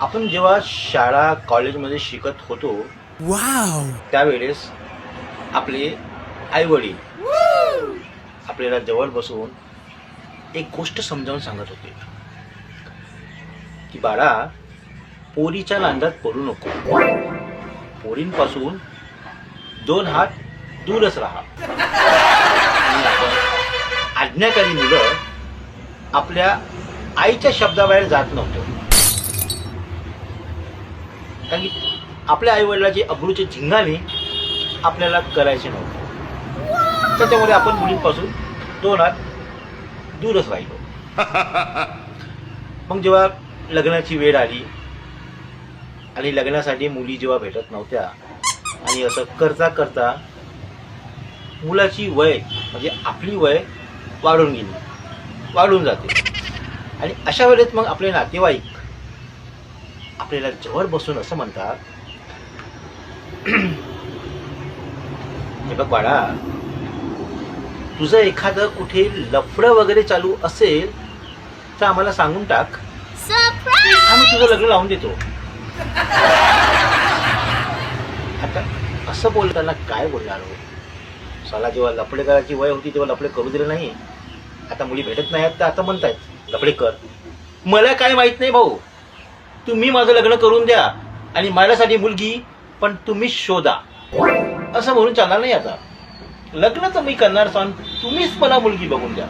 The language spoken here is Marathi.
आपण जेव्हा शाळा कॉलेजमध्ये शिकत होतो वाव त्यावेळेस आपले आईवडील आपल्याला जवळ बसून एक गोष्ट समजावून सांगत होते की बाळा, पोरीच्या नांदात पडू नको, पोरींपासून 2 हात दूरच राहा. आणि आपण आज्ञाकारी मुलं आपल्या आईच्या शब्दाबाहेर जात नव्हतो, कारण की आपल्या आई वडिलांचे अब्रूचे झिंगाणे आपल्याला करायचे नव्हते. त्याच्यामुळे आपण मुलींपासून 2 हात दूरच राहिलो. मग जेव्हा लग्नाची वेळ आली आणि लग्नासाठी मुली जेव्हा भेटत नव्हत्या आणि असं करता करता मुलाची वय म्हणजे आपली वय वाढून जाते. आणि अशा वेळेत मग आपले नातेवाईक आपल्याला जवळ बसून असं म्हणतात, हे बघ बाळा, तुझं एखादं कुठे लफडं वगैरे चालू असेल तर आम्हाला सांगून टाक, आम्ही तुझं लग्न लावून देतो. आता असं बोलताना काय बोलणार हो? साला जेव्हा लफडे करायची वय होती तेव्हा लफडे करू दिले नाही. आता मुली भेटत नाहीत तर आता म्हणतायत लफडे कर. मला काय माहित नाही भाऊ, तुम्ही माझं लग्न करून द्या आणि माझ्यासाठी मुलगी पण तुम्हीच शोधा असं म्हणून चालणार नाही. आता लग्न तर मी करणार, सांग तुम्हीच मला मुलगी बघून द्या.